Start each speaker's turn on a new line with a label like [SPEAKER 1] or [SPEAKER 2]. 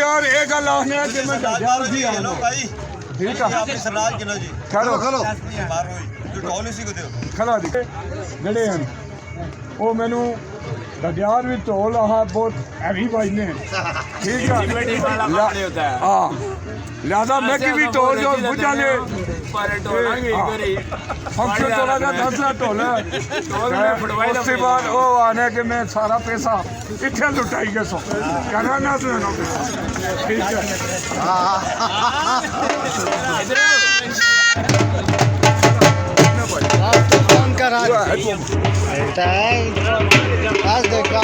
[SPEAKER 1] यार ये गल आखने कि मैं डर सी आना ठीक है
[SPEAKER 2] सरदार किलो जी
[SPEAKER 1] खलो खलो
[SPEAKER 2] मारो तू कॉल इसी को दे
[SPEAKER 1] खलो जड़े हैं वो मैनू डडियार भी ढोल आह बहुत हैवी बजने ठीक है हाँ लिहाजा मैं की भी ढोल जो बुझा ले फंक्शन थोड़ा सा 10 ढोल उसके बाद वो आने के मैं सारा पैसा इतने लुटाई गए सो कहना ना सुना ठीक है
[SPEAKER 3] आज देखा